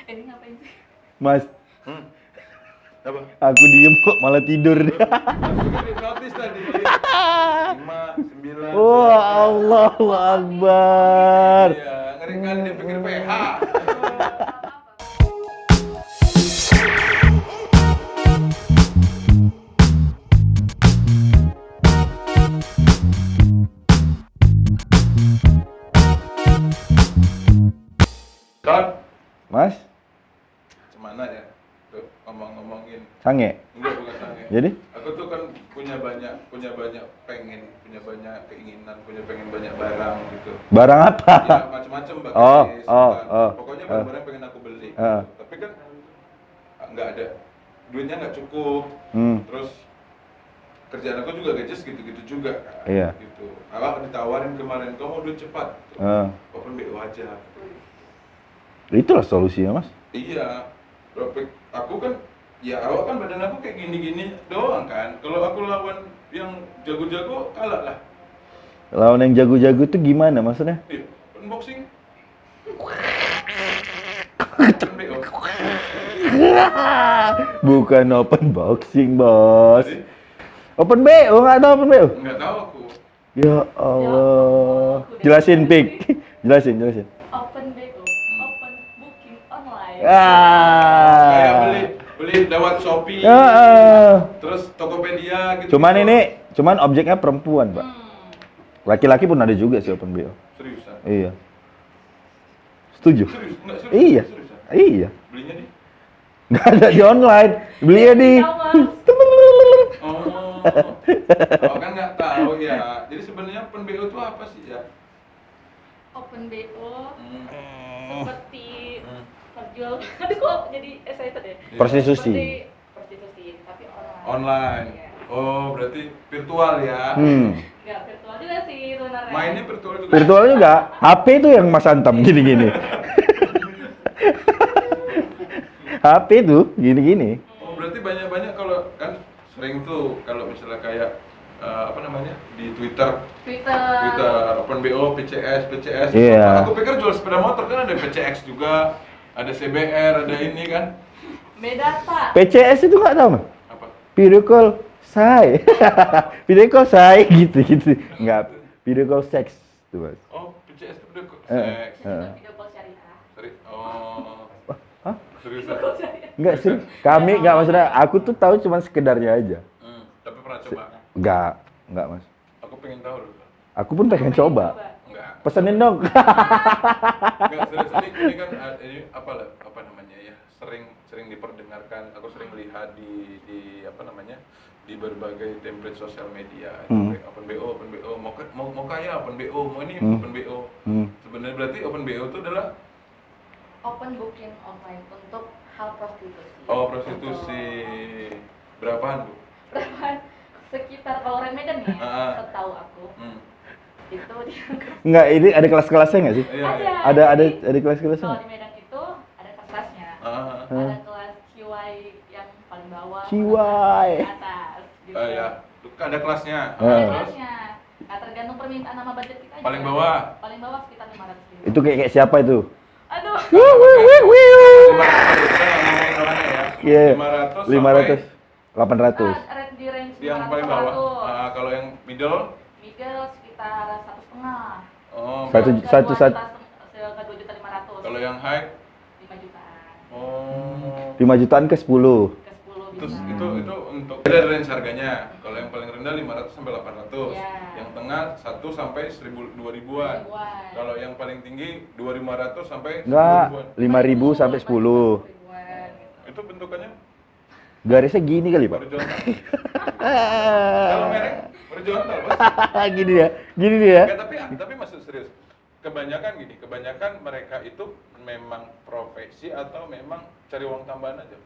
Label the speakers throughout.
Speaker 1: Ini ngapain sih?
Speaker 2: Mas,
Speaker 3: Apa?
Speaker 2: aku diem kok malah tidur dia.
Speaker 3: Notis tadi. 5, 9.
Speaker 2: Wah, Allahu Akbar.
Speaker 3: Iya, ngeri kan dia pikir PH. Don,
Speaker 2: Mas,
Speaker 3: gimana ya? Tuh, ngomong-ngomongin.
Speaker 2: sange.
Speaker 3: Enggak, bukan sange.
Speaker 2: Jadi?
Speaker 3: Aku tuh kan punya banyak keinginan, pengen banyak barang gitu.
Speaker 2: Barang apa?
Speaker 3: Ya macam-macam Mbak. Pokoknya barang-barang pengen aku beli. Tapi kan nggak ada, duitnya nggak cukup. Terus kerjaan aku juga gaji segitu-gitu juga kan.
Speaker 2: Iya.
Speaker 3: Gitu. Awak ditawarin kemarin, kamu mau duit cepat. Open BO aja.
Speaker 2: Itulah solusinya, Mas.
Speaker 3: Iya. Aku kan, ya awak kan badan aku kayak gini-gini doang kan. Kalau aku lawan yang jago-jago, kalah lah.
Speaker 2: Lawan yang jago-jago itu gimana maksudnya?
Speaker 3: Iya, unboxing. Open BO.
Speaker 2: Bukan open boxing, Bos.
Speaker 3: Jadi,
Speaker 2: Open BO, nggak tahu open BO?
Speaker 3: nggak tahu aku.
Speaker 2: Ya Allah. Jelasin, Pik. Jelasin.
Speaker 1: Open BO, open booking online.
Speaker 3: Kayak beli lewat Shopee, terus Tokopedia gitu.
Speaker 2: Cuman objeknya perempuan, Pak. Laki-laki pun ada juga sih open BO.
Speaker 3: Seriusan?
Speaker 2: Iya. Setuju?
Speaker 3: Serius? Nggak serius?
Speaker 2: Iya.
Speaker 3: Seriusan?
Speaker 2: Iya.
Speaker 3: Belinya di?
Speaker 2: Nggak ada di online. Belinya di.
Speaker 3: Oh kan nggak tahu ya. Jadi sebenarnya open BO itu apa sih ya?
Speaker 1: Open BO seperti perjual. Aduh kok jadi excited ya?
Speaker 2: Prostitusi.
Speaker 1: Seperti prostitusi tapi online.
Speaker 3: Online.
Speaker 1: Iya.
Speaker 3: Oh berarti virtual ya?
Speaker 1: Nggak virtual juga sih sebenarnya.
Speaker 3: Mainnya virtual juga?
Speaker 2: Virtual juga. HP itu yang Mas Antam gini-gini. HP tuh gini-gini.
Speaker 3: Oh berarti banyak kalau kan sering tuh kalau misalnya kayak apa namanya di Twitter open BO PCS.
Speaker 2: Iya.
Speaker 3: Aku pikir jual sepeda motor kan ada PCX juga, ada CBR, ada ini kan.
Speaker 1: Beda Pak.
Speaker 2: PCS itu nggak tahu, Mas?
Speaker 3: Apa?
Speaker 2: Video call say. Video call say gitu. Nggak, video call seks tuh, Mas.
Speaker 3: Oh PCS itu udah seks.
Speaker 1: Video call syariah.
Speaker 3: Sorry. Oh.
Speaker 2: Hah?
Speaker 3: Seriusan?
Speaker 2: Enggak sih. Kami enggak, maksudnya aku tuh tahu cuma sekedarnya aja.
Speaker 3: Tapi pernah coba?
Speaker 2: Enggak, Mas.
Speaker 3: Aku pengen tahu loh.
Speaker 2: Aku pun pengen coba.
Speaker 3: Enggak.
Speaker 2: Pesenin dong.
Speaker 3: Enggak, serius ini kan ini apa namanya ya? Sering diperdengarkan, aku sering lihat di apa namanya? Di berbagai template sosial media. Open BO, mau kaya open BO, mau ini open BO. Sebenarnya berarti open BO itu adalah
Speaker 1: Open booking online untuk hal prostitusi.
Speaker 3: oh prostitusi. Berapaan, Bu?
Speaker 1: Berapaan? Sekitar kalau orang Medan ya, setahu aku. Itu dianggap.
Speaker 2: Enggak, ini ada kelas-kelasnya enggak sih?
Speaker 3: Iya.
Speaker 2: Ada kelas-kelasnya.
Speaker 1: Kalau di Medan itu ada kelasnya. Ada kelas CY yang paling bawah.
Speaker 2: CY.
Speaker 1: Ke atas. Gitu.
Speaker 3: Ya. Ada kelasnya.
Speaker 1: Ada
Speaker 3: Terus
Speaker 1: kelasnya. Nah, tergantung permintaan sama budget kita aja.
Speaker 3: Paling bawah?
Speaker 1: Paling bawah sekitar 500.000.
Speaker 2: Itu kayak siapa itu?
Speaker 1: Aduh.
Speaker 3: 500
Speaker 2: Iya.
Speaker 3: 500
Speaker 2: 800.
Speaker 1: Di range
Speaker 3: yang
Speaker 1: 500
Speaker 3: paling bawah.
Speaker 1: 100.
Speaker 3: Kalau yang middle
Speaker 1: Sekitar 1,5.
Speaker 3: oh
Speaker 2: Satu.
Speaker 1: Ke 2.500.000.
Speaker 3: kalau yang high
Speaker 1: 5 jutaan.
Speaker 3: oh
Speaker 2: 5 jutaan ke 10.
Speaker 1: Ke 10
Speaker 3: terus
Speaker 1: bisa.
Speaker 3: itu untuk ada range harganya. Kalau yang paling rendah 500 sampai 800.
Speaker 1: Iya.
Speaker 3: Yang tengah 1 sampai 2.000-an. Kalau yang paling tinggi 2.500 sampai 10.000-an.
Speaker 2: Enggak, 5.000 sampai 10.
Speaker 3: Itu bentukannya
Speaker 2: Garisnya gini kali, Pak.
Speaker 3: horizontal. Kalau merek horizontal, Bos.
Speaker 2: Gini ya.
Speaker 3: Enggak, tapi maksud serius. Kebanyakan mereka itu memang profesi atau memang cari uang tambahan aja?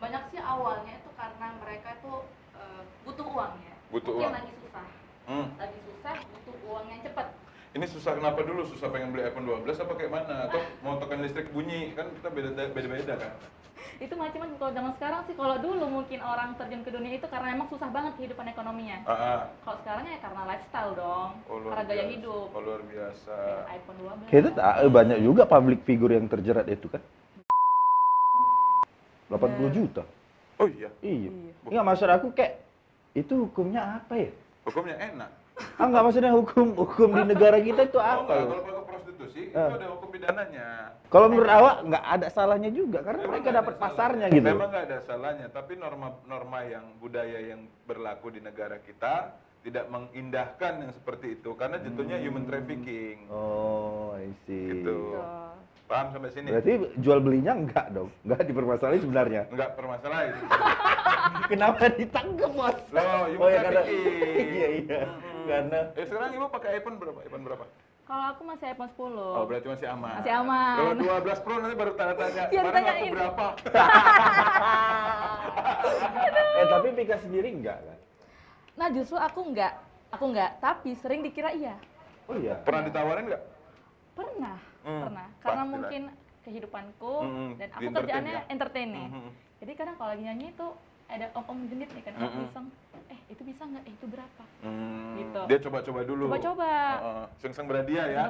Speaker 1: Banyak sih awalnya itu karena mereka itu butuh uang ya.
Speaker 3: Butuh
Speaker 1: Mungkin
Speaker 3: uang.
Speaker 1: lagi susah.
Speaker 3: Hmm.
Speaker 1: Butuh uang yang cepat.
Speaker 3: Ini susah kenapa dulu? Susah pengen beli iPhone 12 apa kayak mana? Atau mau tekan listrik bunyi? Kan kita beda-beda kan?
Speaker 1: Itu macam-macam. Kalau zaman sekarang sih, kalau dulu mungkin orang terjun ke dunia itu karena emang susah banget kehidupan ekonominya. Kalau sekarang ya karena lifestyle dong, karena gaya hidup.
Speaker 3: Oh, luar biasa.
Speaker 1: iPhone 12.
Speaker 2: Kita banyak juga public figure yang terjerat itu kan. 80 juta.
Speaker 3: Oh iya.
Speaker 2: Iya. Enggak, maksud aku kayak itu hukumnya apa ya?
Speaker 3: Hukumnya enak.
Speaker 2: Enggak, maksudnya hukum di negara kita itu apa?
Speaker 3: Kalau pelaku prostitusi itu ada hukum pidananya.
Speaker 2: Kalau menurut awak nggak ada salahnya juga karena mereka dapat pasarnya gitu.
Speaker 3: Memang nggak ada salahnya, tapi norma yang budaya yang berlaku di negara kita tidak mengindahkan yang seperti itu karena jatuhnya human trafficking.
Speaker 2: Oh, I see.
Speaker 3: Gitu. Paham sampai sini?
Speaker 2: Berarti jual belinya enggak dong? Enggak dipermasalahin sebenarnya?
Speaker 3: Enggak permasalahan.
Speaker 2: Kenapa ditangkap, Mas?
Speaker 3: Loh, human
Speaker 2: karena
Speaker 3: trafficking.
Speaker 2: iya. Karena
Speaker 3: sekarang ibu pakai iPhone berapa? iPhone berapa?
Speaker 1: Kalau aku masih iPhone 10.
Speaker 3: Oh, berarti masih aman.
Speaker 1: Masih aman.
Speaker 3: Kalau 12 Pro nanti baru tanya-tanya.
Speaker 1: Iya,
Speaker 3: Kemarin laku
Speaker 1: ditanyain.
Speaker 3: berapa?
Speaker 2: tapi Pika sendiri enggak kan?
Speaker 1: Nah, justru aku enggak, tapi sering dikira iya.
Speaker 2: Oh iya.
Speaker 3: Pernah ditawarin nggak?
Speaker 1: Pernah. Karena
Speaker 3: pastilah.
Speaker 1: mungkin kehidupanku dan aku
Speaker 3: di entertain
Speaker 1: kerjaannya
Speaker 3: ya?
Speaker 1: entertain nih. Jadi kadang kalau lagi nyanyi itu ada om-om genit nih kan, om iseng, itu bisa nggak? Itu berapa? Gitu.
Speaker 3: Dia coba-coba dulu.
Speaker 1: Coba-coba.
Speaker 3: Seng-seng berhadiah ya.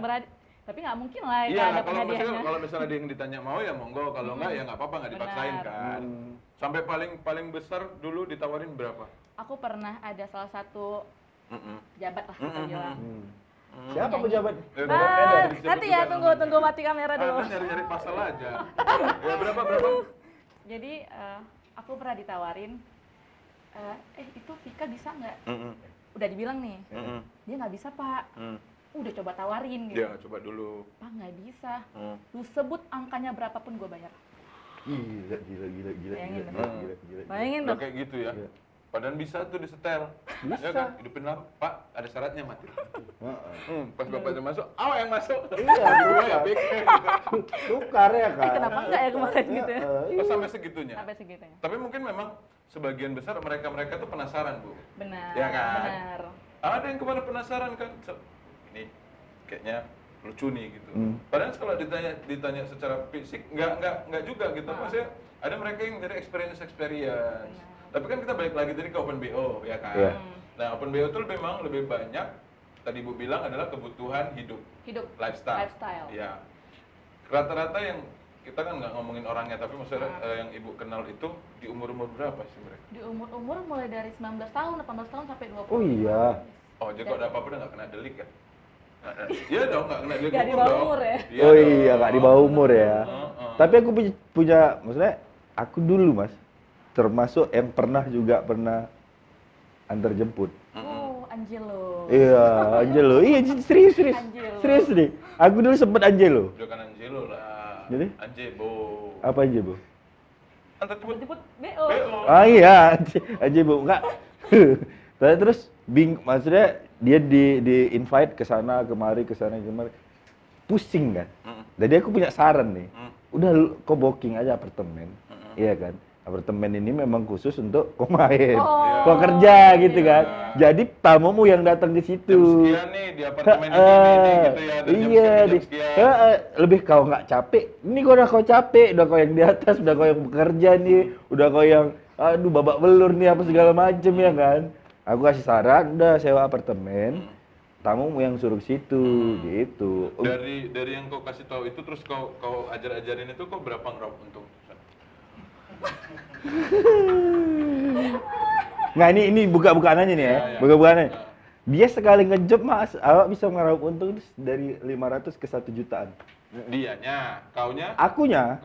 Speaker 1: Tapi nggak mungkin lah
Speaker 3: Iya,
Speaker 1: ada
Speaker 3: kalau
Speaker 1: hadiahnya.
Speaker 3: misalnya dia yang ditanya mau ya monggo, kalau enggak ya nggak apa-apa, nggak dipaksain
Speaker 1: Benar.
Speaker 3: kan. Sampai paling besar dulu ditawarin berapa?
Speaker 1: Aku pernah ada salah satu pejabat lah kita bilang.
Speaker 2: Siapa pejabat?
Speaker 1: Nanti ya tunggu mati kamera dulu.
Speaker 3: Nyari-nyari pasal aja. Ya berapa?
Speaker 1: Jadi aku pernah ditawarin, itu Vika bisa nggak? Udah dibilang nih, dia nggak bisa Pak. Udah coba tawarin gitu.
Speaker 3: Ya coba dulu.
Speaker 1: Pak nggak bisa. Lu sebut angkanya berapapun gue bayar.
Speaker 2: Gila.
Speaker 1: Bayangin
Speaker 3: Udah
Speaker 1: dong.
Speaker 3: kayak gitu ya. Padahal bisa tuh disetel.
Speaker 2: Bisa.
Speaker 3: Ya kan? Hidupin lama. Pak, ada syaratnya mati. Pas bapaknya masuk, awak yang masuk.
Speaker 2: Iya,
Speaker 3: Gua ya pikir.
Speaker 2: Tukar ya kan?
Speaker 1: Kenapa nggak ya kemarin gitu ya?
Speaker 3: Oh, sampai segitunya.
Speaker 1: Sampai segitunya.
Speaker 3: Tapi mungkin memang sebagian besar mereka tuh penasaran, Bu.
Speaker 1: Benar.
Speaker 3: Ya kan?
Speaker 1: Benar.
Speaker 3: Ada yang kemarin penasaran kan, ini kayaknya lucu nih gitu. Padahal kalau ditanya secara fisik nggak juga gitu. Maksudnya ada mereka yang dari experience. Tapi kan kita balik lagi tadi ke Open BO ya kan.
Speaker 2: Yeah.
Speaker 3: Nah Open BO itu memang lebih banyak tadi Ibu bilang adalah kebutuhan hidup. Lifestyle. Ya. Rata-rata yang kita kan nggak ngomongin orangnya, tapi maksudnya yang Ibu kenal itu di umur-umur berapa sih mereka?
Speaker 1: Di umur mulai dari 19 tahun, 18 tahun sampai 20.
Speaker 2: Oh iya.
Speaker 3: Oh, jadi kalau ada apa-apa udah nggak kena delik ya? Iya dong, nggak kena delik
Speaker 1: Nggak di
Speaker 3: umur
Speaker 1: bawah
Speaker 3: dong.
Speaker 1: umur ya?
Speaker 2: Oh iya, nggak di bawah umur ya. Tapi aku punya, maksudnya aku dulu Mas, termasuk yang pernah antar jemput.
Speaker 1: Oh, Angelo.
Speaker 2: Iya, Angelo. Iya, serius.
Speaker 1: Angelo.
Speaker 2: Serius nih. Aku dulu sempet Angelo.
Speaker 3: Udah kan Angelo lah.
Speaker 2: Jadi?
Speaker 3: Anjebo.
Speaker 2: Apa Angelo?
Speaker 3: Antar jemput
Speaker 1: Jemput BO.
Speaker 3: BO.
Speaker 2: Ah iya, Angelo. Enggak. Terus maksudnya dia di invite ke sana kemari. Pusing kan. Jadi aku punya saran nih. Udah kau booking aja apartemen. Iya kan? Apartemen ini memang khusus untuk kau main, kau kerja gitu kan. Jadi tamumu yang datang ke situ.
Speaker 3: Jam sekian nih di apartemen ini gitu ya. Dari
Speaker 2: Iya,
Speaker 3: jam sekian.
Speaker 2: lebih kau nggak capek. Ini kau capek, udah kau yang di atas, udah kau yang bekerja nih, udah kau yang aduh babak belur nih apa segala macem ya kan. Aku kasih saran, udah sewa apartemen. Tamumu yang suruh ke situ gitu.
Speaker 3: Dari yang kau kasih tahu itu terus kau ajarin itu kau berapa ngeraup untung?
Speaker 2: Nah ini buka-bukaan aja nih ya, buka-bukaan aja. Dia sekali ngejob Mas, awak bisa ngeraup untung dari 500 ke 1 jutaan.
Speaker 3: Dianya, kaunya?
Speaker 2: Akunya.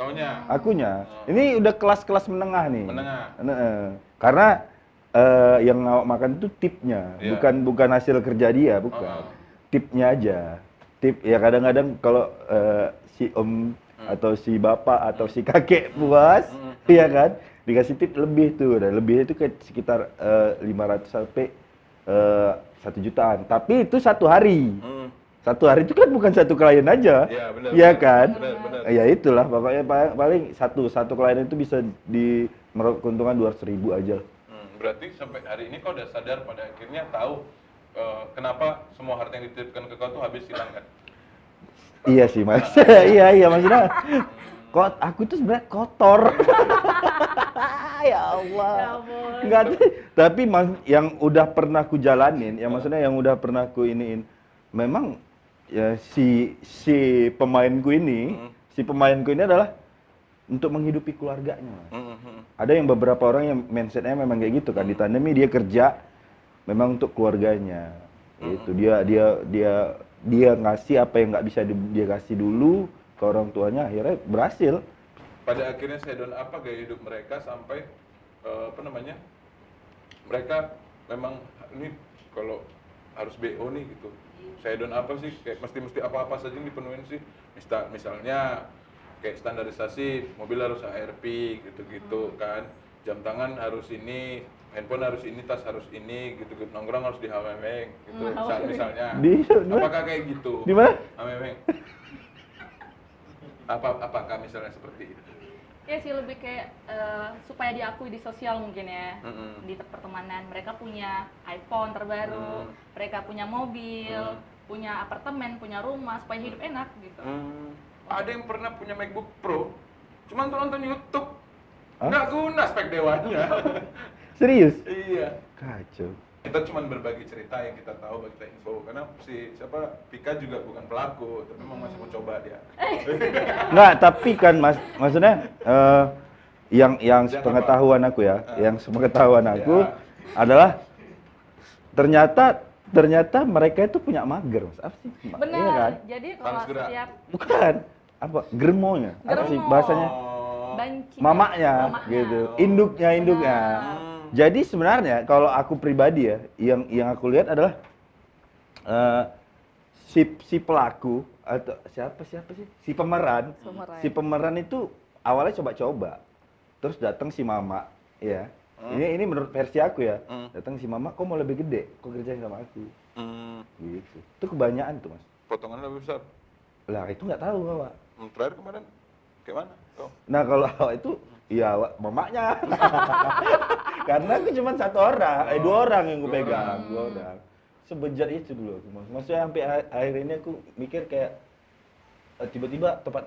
Speaker 2: Ini udah kelas-kelas menengah nih.
Speaker 3: Menengah.
Speaker 2: Karena yang awak makan itu tipnya, bukan hasil kerja dia, bukan. Tipnya aja. Tip ya kadang-kadang kalau si om atau si bapak atau si kakek puas, iya kan? Dikasih tip lebih tuh, dan lebih itu kayak sekitar 500 sampai 1 jutaan. Tapi itu 1 hari. 1 hari itu kan bukan 1 klien aja.
Speaker 3: Iya, benar.
Speaker 2: Iya kan?
Speaker 3: Benar.
Speaker 2: Ya itulah pokoknya paling satu klien itu bisa di meraup keuntungan 200.000 aja.
Speaker 3: Berarti sampai hari ini kau udah sadar pada akhirnya tahu kenapa semua harta yang dititipkan ke kau tuh habis hilang kan?
Speaker 2: Iya sih Mas. iya maksudnya aku tuh sebenarnya kotor. Ya Allah. Enggak, tapi yang udah pernah ku jalanin, yang maksudnya yang udah pernah ku iniin, memang ya si pemainku ini adalah untuk menghidupi keluarganya, Mas. Ada yang beberapa orang yang mindsetnya memang kayak gitu kan, ditandemi dia kerja memang untuk keluarganya. Itu dia ngasih apa yang nggak bisa dia kasih dulu ke orang tuanya, akhirnya berhasil.
Speaker 3: Pada akhirnya saya don apa gaya hidup mereka sampai apa namanya, mereka memang ini kalau harus BO nih gitu, saya don apa sih, kayak mesti apa saja yang dipenuhin sih, misalnya kayak standarisasi mobil harus ARP gitu kan, jam tangan harus ini, handphone harus ini, tas harus ini gitu, nongkrong harus di Hamemeng gitu, misalnya. Apakah kayak gitu?
Speaker 2: Di mana?
Speaker 3: Hamemeng. Apakah misalnya seperti itu?
Speaker 1: Ya sih, lebih kayak supaya diakui di sosial mungkin ya. Di pertemanan mereka punya iPhone terbaru, mereka punya mobil, punya apartemen, punya rumah, supaya hidup enak gitu.
Speaker 3: Ada yang pernah punya MacBook Pro, cuma untuk nonton YouTube, nggak guna spek dewanya.
Speaker 2: Serius?
Speaker 3: Iya.
Speaker 2: Kacau.
Speaker 3: Kita cuma berbagi cerita yang kita tahu, bagi kita info, karena Pika juga bukan pelaku, tapi memang masih mau coba dia.
Speaker 2: Nggak, tapi kan maksudnya yang sepengetahuan aku ya, yang sepengetahuan aku adalah ternyata mereka itu punya mager, Mas. Apa sih?
Speaker 1: Benar.
Speaker 2: Iya kan?
Speaker 1: Jadi kalau setiap
Speaker 2: Bukan. Apa? Germonya. Apa sih bahasanya?
Speaker 1: banci.
Speaker 2: Mamaknya gitu. Induknya. Jadi sebenarnya kalau aku pribadi ya, yang aku lihat adalah si pelaku atau siapa sih? Si pemeran. Si pemeran itu awalnya coba-coba. Terus datang si mama, ya. Ini menurut versi aku ya. Datang si mama, kok mau lebih gede? Kok kerjain sama aku? Gitu. Itu kebanyakan tuh, Mas.
Speaker 3: Potongan lebih besar.
Speaker 2: Lah, itu nggak tahu, Pak.
Speaker 3: Terakhir kemarin kayak mana? Oh.
Speaker 2: Nah, kalau itu iya, mamanya. Karena aku cuma satu orang, dua orang yang gue pegang, dua orang. Sebejat itu dulu aku, Mas. Maksudnya sampai akhir ini aku mikir kayak tiba-tiba tempat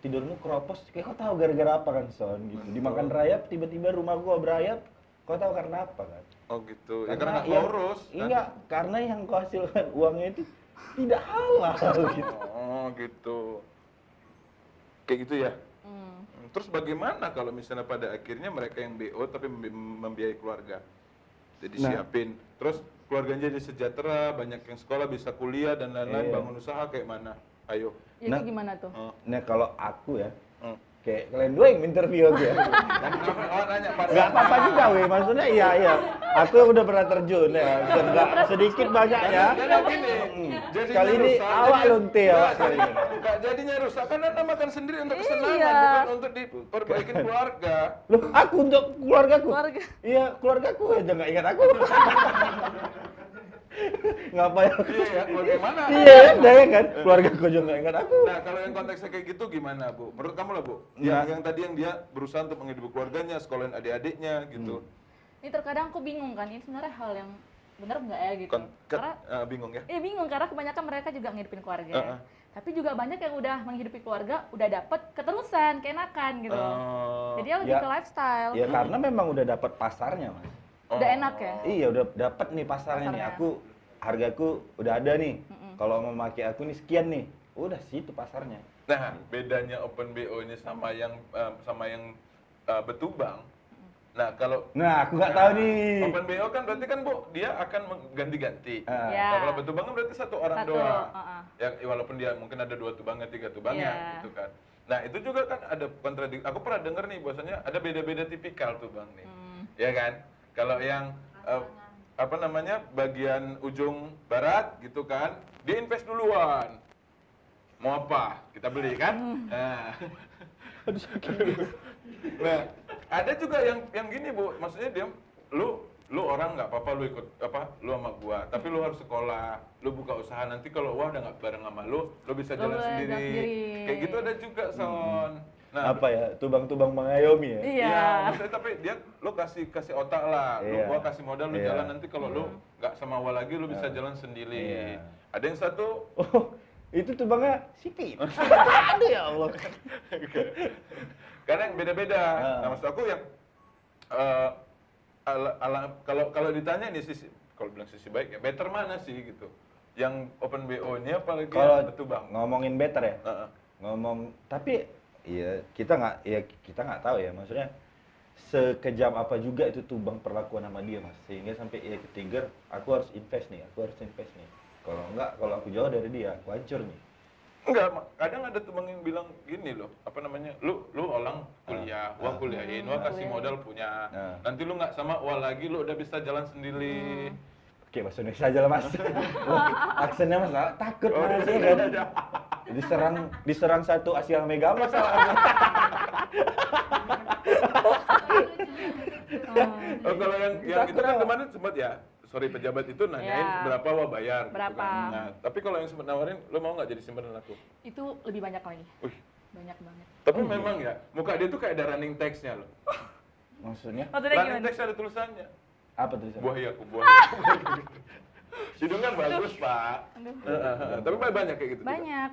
Speaker 2: tidurmu keropos, kayak kau tahu gara-gara apa kan, Son? Gitu. Dimakan rayap, tiba-tiba rumah gua berayap, kau tahu karena apa kan?
Speaker 3: Oh gitu. Karena nggak urus.
Speaker 2: Enggak, karena yang kau hasilkan uangnya itu tidak halal gitu.
Speaker 3: Oh gitu. Kayak gitu ya. Terus bagaimana kalau misalnya pada akhirnya mereka yang BO tapi membiayai keluarga? Jadi siapin. Terus keluarganya jadi sejahtera, banyak yang sekolah bisa kuliah dan lain-lain, bangun usaha kayak mana? Ayo.
Speaker 1: Itu gimana tuh?
Speaker 2: Nah, kalau aku ya, kayak kalian dua yang interview aku ya. Nggak apa-apa juga weh, maksudnya iya. Aku yang udah pernah terjun ya, nggak sedikit banyaknya. Kali ini awak lonte awak kali ini.
Speaker 3: Jadinya rusak kan Anda makan sendiri untuk kesenangan, bukan untuk diperbaikin keluarga.
Speaker 2: Loh, aku untuk keluargaku? Iya, keluargaku aja nggak ingat aku. Ngapain aku?
Speaker 3: Iya ya, bagaimana?
Speaker 2: Iya, ya kan? Keluarga aku juga nggak ingat aku.
Speaker 3: Nah, kalau yang konteksnya kayak gitu gimana, Bu? Menurut kamu lah, Bu? Yang tadi yang dia berusaha untuk menghidupi keluarganya, sekolahin adik-adiknya, gitu.
Speaker 1: Ini terkadang aku bingung kan, ini sebenarnya hal yang benar nggak ya gitu. Karena
Speaker 3: bingung ya?
Speaker 1: Iya bingung, karena kebanyakan mereka juga ngehidupin keluarga. Tapi juga banyak yang udah menghidupi keluarga, udah dapet keterusan, keenakan gitu. Jadi ya lebih ke lifestyle.
Speaker 2: Ya karena memang udah dapat pasarnya, Mas.
Speaker 1: Udah enak ya?
Speaker 2: Iya, udah dapat nih pasarnya nih. Hargaku udah ada nih. Kalau mau pakai aku nih sekian nih. Udah situ pasarnya.
Speaker 3: Nah, bedanya Open BO ini sama yang Betubang. Nah,
Speaker 2: aku nggak tahu nih.
Speaker 3: Open BO kan berarti kan, Bu, dia akan ganti-ganti. Nah, kalau Betubang kan berarti satu orang doang. Ya, walaupun dia mungkin ada 2 tubangnya, 3 tubangnya gitu kan. Nah, itu juga kan ada kontradiksi. Aku pernah dengar nih bahwasanya ada beda-beda tipikal tubang nih. Ya kan? Kalau yang bagian ujung barat gitu kan, dia invest duluan. Mau apa? Kita beli kan? Nah. Nah, ada juga yang gini, Bu. Maksudnya dia lu orang nggak apa-apa lu ikut lu sama gua, tapi lu harus sekolah, lu buka usaha, nanti kalau udah nggak bareng sama lu bisa jalan sendiri. Kayak gitu ada juga, Son. Nah,
Speaker 2: apa ya, tubang-tubang mengayomi ya?
Speaker 1: Iya.
Speaker 3: Maksudnya tapi dia lu kasih otak lah, gua kasih modal, lu jalan, nanti kalau lu nggak sama gua lagi lu bisa jalan sendiri. Ada yang satu,
Speaker 2: itu tubangnya sipit. Aduh ya Allah.
Speaker 3: Karena yang beda-beda. Nah, maksud aku yang kalau ditanya nih kalau bilang sisi baik ya, better mana sih gitu? Yang Open BO-nya apalagi
Speaker 2: kalau
Speaker 3: Betubang?
Speaker 2: Ngomongin better ya? Tapi Iya, kita nggak tahu ya, maksudnya sekejam apa juga itu tuh bang perlakuan sama dia mas, sehingga sampai ya ke-trigger aku harus invest nih. Kalau enggak, kalau aku jauh dari dia, aku hancur nih.
Speaker 3: Enggak, kadang ada teman yang bilang gini loh, apa namanya, lu orang kuliah, gua kuliahin, gua kasih modal punya, nanti lu nggak sama gua lagi, lu udah bisa jalan sendiri.
Speaker 2: Oke, bahasa Indonesia aja lah mas. Aksennya mas, takut mas ya kan. Diserang satu Asia Mega mas.
Speaker 3: Oh, kalau yang itu kan kemarin sempat ya, sorry pejabat itu nanyain berapa wah bayar.
Speaker 1: Berapa?
Speaker 3: Gitu kan. Nah, tapi kalau yang sempat nawarin, lo mau nggak jadi simpanan aku?
Speaker 1: Itu lebih banyak lagi.
Speaker 3: Wih.
Speaker 1: Banyak banget.
Speaker 3: Tapi memang ya, muka dia tuh kayak ada running text-nya loh.
Speaker 2: Maksudnya?
Speaker 3: Running text ada tulisannya.
Speaker 2: Apa tulisannya?
Speaker 3: Buah. Hidung kan bagus pak. Tapi banyak kayak gitu.
Speaker 1: Banyak.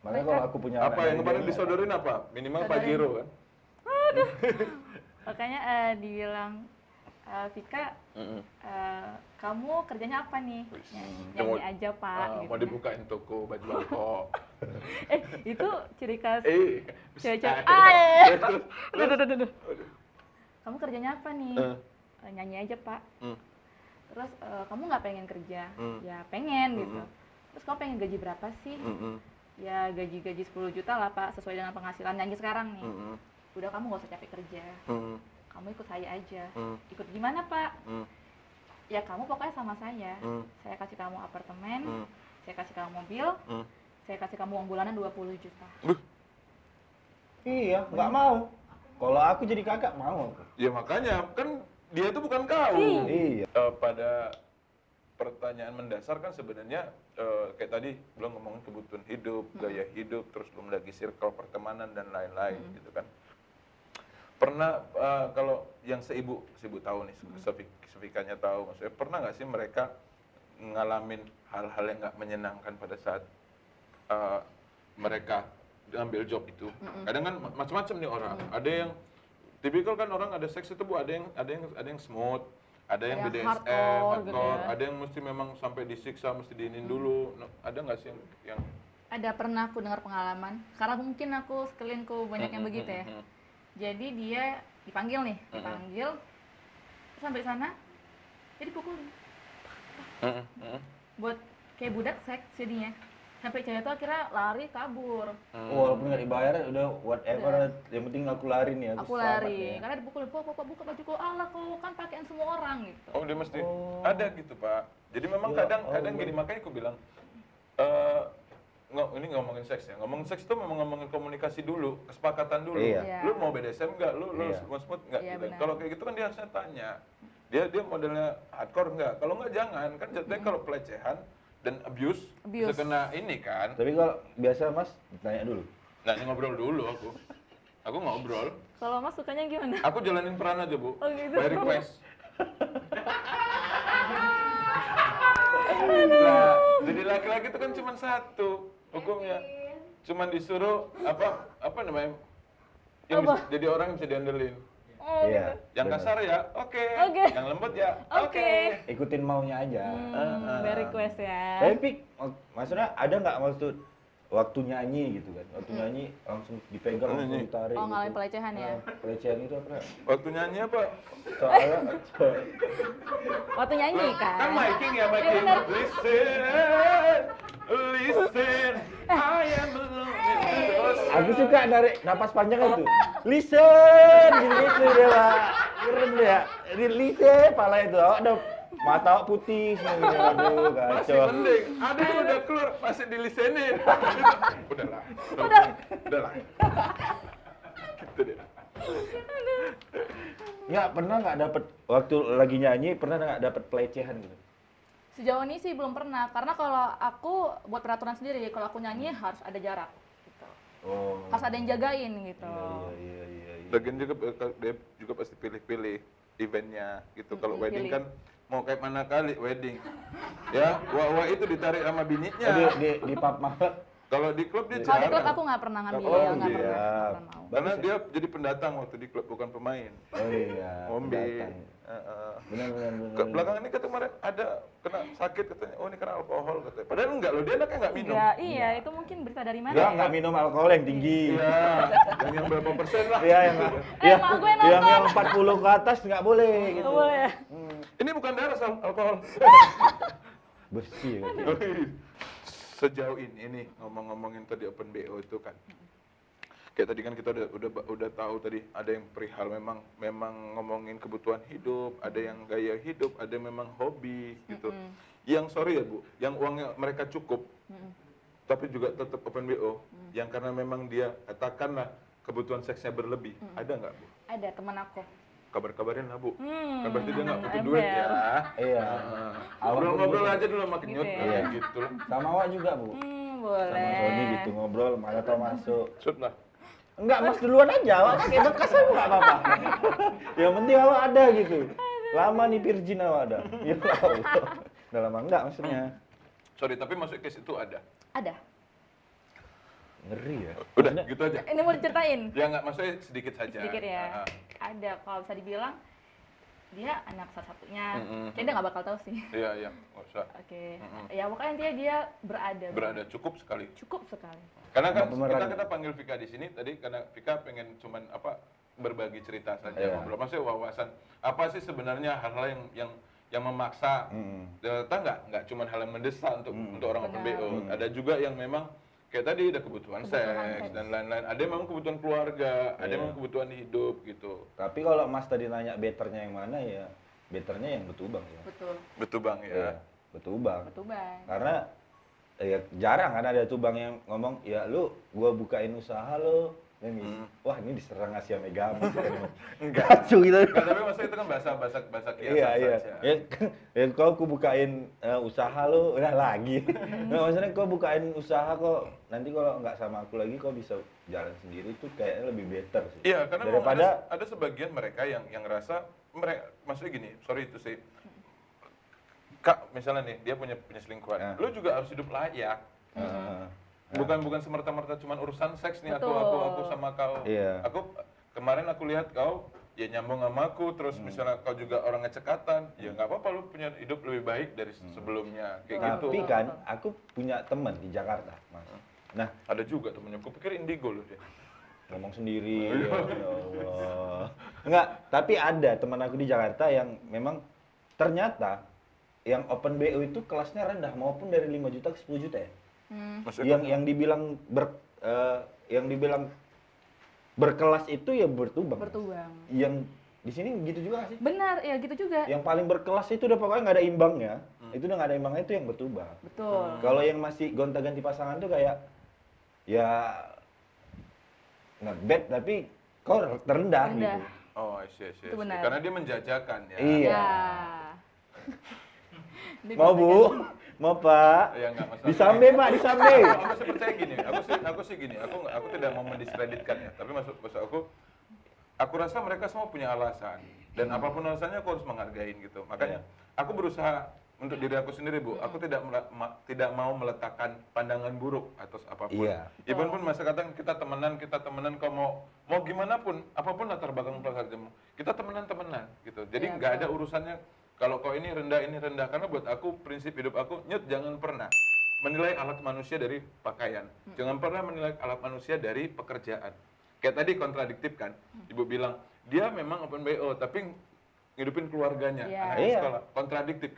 Speaker 2: Makanya kalau aku punya
Speaker 3: apa yang kemarin disodorin apa? Minimal Pajero kan?
Speaker 1: Makanya dibilang, Vika, kamu kerjanya apa nih? Nyanyi aja pak.
Speaker 3: Mau dibukain toko baju bangko.
Speaker 1: Itu ciri khas cewek-cewek. Duh. Kamu kerjanya apa nih? Nyanyi aja pak. Terus kamu nggak pengen kerja? Ya pengen gitu. Terus kamu pengen gaji berapa sih? Ya gaji 10 juta lah pak, sesuai dengan penghasilan nyanyi sekarang nih. Udah kamu nggak usah capek kerja. Kamu ikut saya aja. Ikut gimana pak? Ya kamu pokoknya sama saya. Saya kasih kamu apartemen, saya kasih kamu mobil, saya kasih kamu uang bulanan 20 juta.
Speaker 2: Iya, nggak mau. Kalau aku jadi kakak mau aku.
Speaker 3: Ya makanya kan dia itu bukan kau.
Speaker 2: Iya.
Speaker 3: Pada pertanyaan mendasar kan sebenarnya kayak tadi belum ngomongin kebutuhan hidup, gaya hidup, terus belum lagi circle pertemanan dan lain-lain gitu kan. Pernah kalau yang seibu tahu nih, Sefikanya tahu, maksudnya pernah nggak sih mereka ngalamin hal-hal yang nggak menyenangkan pada saat mereka ambil job itu? Kadang kan macam-macam nih orang. Ada yang tipikal kan orang ada seks itu bu, ada yang smooth, ada yang BDSM, hardcore, gitu ya. Ada yang mesti memang sampai disiksa, mesti diinin dulu. Nah, ada nggak sih yang
Speaker 1: Ada, pernah aku dengar pengalaman, karena mungkin aku sekelilingku banyak yang begitu ya. Jadi dia dipanggil nih, terus sampai sana, jadi dipukulin. Buat kayak budak seks jadinya. Sampai cewek itu akhirnya lari kabur.
Speaker 2: Walaupun nggak dibayar, udah whatever, yang penting aku lari nih.
Speaker 1: Aku lari, karena dipukulin, buka bajuku, Allah kau kan pakaian semua orang gitu.
Speaker 3: Oh dia mesti ada gitu pak. Jadi memang kadang gini, makanya aku bilang, ini ngomongin seks ya, ngomongin seks itu memang ngomongin komunikasi dulu, kesepakatan dulu.
Speaker 2: Iya.
Speaker 3: Lu mau BDSM nggak, lu smooth nggak?
Speaker 1: Iya,
Speaker 3: Gitu.
Speaker 1: benar.
Speaker 3: Kalau kayak gitu kan dia harusnya tanya, dia modelnya hardcore nggak? Kalau nggak jangan, kan jatuhnya kalau pelecehan dan abuse bisa kena ini kan.
Speaker 2: Tapi kalau biasa mas, tanya dulu.
Speaker 3: Nah ini ngobrol dulu aku ngobrol.
Speaker 1: Kalau mas sukanya gimana?
Speaker 3: Aku jalanin peran aja bu,
Speaker 1: Oh, gitu.
Speaker 3: by request. Nah, jadi laki-laki itu kan cuma satu hukumnya, cuma disuruh apa namanya, yang bisa, jadi orang yang bisa diandelin.
Speaker 2: Iya.
Speaker 3: Yang kasar ya, oke. Yang lembut ya, oke.
Speaker 2: Ikutin maunya aja.
Speaker 1: By request ya.
Speaker 2: Tapi maksudnya ada nggak maksud waktu nyanyi gitu kan? Waktu nyanyi langsung dipegang, langsung ditarik.
Speaker 1: Oh,
Speaker 2: gitu.
Speaker 1: ngalamin pelecehan ya?
Speaker 2: Pelecehan itu apa?
Speaker 3: Waktu nyanyi apa?
Speaker 2: Soalnya
Speaker 1: Waktu nyanyi kan?
Speaker 3: Kan miking ya, miking. Listen, I am alone.
Speaker 2: aku suka narik napas panjang itu. Listen, gitu dia lah. Keren deh ya. Listen, pala itu. Udah mata putih semua gitu. Aduh,
Speaker 3: Masih
Speaker 2: kacau.
Speaker 3: mending, ada yang udah keluar, masih dilisenin. Udahlah. Gitu deh.
Speaker 2: Nggak pernah nggak dapet waktu lagi nyanyi, pernah nggak dapet pelecehan gitu?
Speaker 1: Sejauh ini sih belum pernah, karena kalau aku buat peraturan sendiri, kalau aku nyanyi harus ada jarak gitu.
Speaker 2: Oh.
Speaker 1: Harus ada yang jagain gitu.
Speaker 2: Iya.
Speaker 3: Lagian juga dia juga pasti pilih-pilih eventnya gitu. Kalau wedding
Speaker 1: pilih.
Speaker 3: kan mau kayak mana kali wedding. Ya, wah itu ditarik sama bininya.
Speaker 2: Di pub malam.
Speaker 3: Kalau di klub dia
Speaker 1: Kalau di klub
Speaker 3: jarang.
Speaker 1: aku nggak pernah ngambil,
Speaker 2: Oh,
Speaker 1: nggak
Speaker 2: iya.
Speaker 1: pernah, nggak pernah mau.
Speaker 3: Karena dia jadi pendatang waktu di klub, bukan pemain.
Speaker 2: Oh iya.
Speaker 3: Ngombe.
Speaker 2: pendatang. Benar.
Speaker 3: Ke belakangan ini kemarin ada kena sakit katanya, oh ini kena alkohol katanya. Padahal enggak loh, dia anaknya enggak minum.
Speaker 1: Enggak, iya itu mungkin berita dari mana?
Speaker 2: Dia
Speaker 1: ya?
Speaker 2: nggak minum alkohol yang tinggi.
Speaker 3: Iya, yang berapa persen lah.
Speaker 2: Iya yang
Speaker 1: mak gue nonton.
Speaker 2: yang 40 ke atas nggak boleh gitu.
Speaker 1: Nggak boleh.
Speaker 3: Ini bukan darah alkohol.
Speaker 2: Bersih. Gitu.
Speaker 3: Sejauh ini ngomongin tadi Open BO itu kan. Kayak tadi kan kita udah tahu tadi ada yang perihal memang ngomongin kebutuhan hidup, ada yang gaya hidup, ada yang memang hobi gitu. Yang sorry ya Bu, yang uangnya mereka cukup, tapi juga tetap Open BO, yang karena memang dia katakanlah kebutuhan seksnya berlebih, ada nggak Bu?
Speaker 1: Ada teman aku.
Speaker 3: Kabarin lah Bu. Kan berarti dia nggak butuh duit
Speaker 1: ember.
Speaker 3: ya.
Speaker 2: Iya.
Speaker 3: Ngobrol aja dulu sama Kenyut,
Speaker 1: Gitu
Speaker 3: kayak
Speaker 1: ya.
Speaker 3: gitu.
Speaker 2: Sama Wak juga Bu.
Speaker 1: Boleh.
Speaker 2: Sama Sony gitu ngobrol, mana tau masuk.
Speaker 3: Shoot lah.
Speaker 2: Enggak, Mas duluan aja, Awak pakai bekas aja enggak apa-apa. Yang penting Awak ada gitu. Lama nih Virgin Awak ada. Ya Allah. Udah lama enggak maksudnya.
Speaker 3: Sorry, tapi masuk case itu ada.
Speaker 1: Ada.
Speaker 2: Ngeri ya.
Speaker 3: Udah, gitu aja.
Speaker 1: Ini mau diceritain?
Speaker 3: Ya nggak, maksudnya sedikit saja.
Speaker 1: Sedikit ya.
Speaker 3: Ah,
Speaker 1: Ada, kalau bisa dibilang dia anak satu-satunya.
Speaker 3: Mm-mm.
Speaker 1: Kayaknya dia nggak bakal tahu sih.
Speaker 3: Iya, nggak usah.
Speaker 1: Oke. Ya pokoknya intinya dia berada.
Speaker 3: Berada cukup sekali.
Speaker 1: Cukup sekali.
Speaker 3: Karena kan
Speaker 2: Nggak pemeran.
Speaker 3: kita panggil Vika di sini tadi karena Vika pengen cuman berbagi cerita saja,
Speaker 2: Iya.
Speaker 3: ngobrol. Maksudnya wawasan apa sih sebenarnya hal-hal yang memaksa. Ternyata nggak cuman hal yang mendesak untuk orang Open
Speaker 1: Benar.
Speaker 3: BO. Ada juga yang memang kayak tadi ada kebutuhan seks dan lain-lain. Ada yang memang kebutuhan keluarga, ada yang memang kebutuhan hidup gitu.
Speaker 2: Tapi kalau Mas tadi nanya betternya yang mana ya, betternya yang betubang ya.
Speaker 1: Betul.
Speaker 3: Betul Bang
Speaker 2: Iya,
Speaker 3: ya.
Speaker 2: betubang.
Speaker 1: Betul bang.
Speaker 2: Karena ya jarang kan ada tubang yang ngomong, ya lu gua bukain usaha lo. Wah ini diserang Asia Megami. Enggak. Gitu.
Speaker 3: Nggak, tapi maksudnya itu kan bahasa kiasan
Speaker 2: Iya.
Speaker 3: saja.
Speaker 2: Ya kau aku bukain usaha lo, udah lagi. Nah, maksudnya kau bukain usaha kok nanti kalau nggak sama aku lagi kau bisa jalan sendiri tuh kayaknya lebih better sih.
Speaker 3: Iya, karena memang
Speaker 2: daripada
Speaker 3: ada sebagian mereka yang ngerasa mereka, maksudnya gini, sorry itu sih, Kak, misalnya nih dia punya selingkuhan, lu juga harus hidup layak. Bukan semerta-merta cuman urusan seks nih, aku sama kau.
Speaker 2: Iya.
Speaker 3: Kemarin aku lihat kau ya nyambung sama aku, terus misalnya kau juga orang ngecekatan, ya nggak apa-apa, lu punya hidup lebih baik dari sebelumnya, kayak gitu.
Speaker 2: tapi kan aku punya teman di Jakarta, Mas. Nah,
Speaker 3: Ada juga temennya, aku pikir indigo loh dia.
Speaker 2: ngomong sendiri, ya Allah. Enggak, tapi ada teman aku di Jakarta yang memang ternyata yang Open BO itu kelasnya rendah maupun dari 5 juta ke 10 juta ya.
Speaker 3: Maksudnya
Speaker 2: Yang dibilang berkelas itu ya bertubang.
Speaker 1: Bertubang.
Speaker 2: Yang di sini gitu juga nggak sih?
Speaker 1: Benar, ya gitu juga.
Speaker 2: Yang paling berkelas itu udah pokoknya nggak ada imbangnya. Itu udah nggak ada imbangnya, itu yang bertubang.
Speaker 1: Betul.
Speaker 2: Kalau yang masih gonta-ganti pasangan tuh kayak ya not bad tapi kau terendah
Speaker 1: Rendah.
Speaker 2: gitu.
Speaker 3: Oh, I see.
Speaker 1: Itu benar.
Speaker 3: Karena dia menjajakan ya.
Speaker 2: Iya.
Speaker 1: Ya. Dia
Speaker 2: Mau
Speaker 1: bisa
Speaker 2: Bu? Mau Pak?
Speaker 3: Ya nggak masalah.
Speaker 2: Disambe Pak, disambe.
Speaker 3: Aku sih percaya gini, aku sih gini, aku tidak mau mendiskreditkan ya, tapi maksud aku rasa mereka semua punya alasan dan apapun alasannya aku harus menghargain gitu. Makanya aku berusaha untuk diri aku sendiri Bu, aku tidak mau meletakkan pandangan buruk atas apapun.
Speaker 2: Iya.
Speaker 3: Even pun masa kadang kita temenan kau mau gimana pun, apapun latar belakang kamu, kita temenan gitu. Jadi
Speaker 1: Iya,
Speaker 3: nggak ada urusannya kalau kau ini rendah, karena buat aku prinsip hidup aku, Nyut, jangan pernah menilai alat manusia dari pakaian. Jangan pernah menilai alat manusia dari pekerjaan. Kayak tadi kontradiktif kan, Ibu bilang, dia memang Open BO, tapi ngidupin keluarganya,
Speaker 1: Iya.
Speaker 3: anak
Speaker 2: Iya.
Speaker 3: sekolah. Kontradiktif,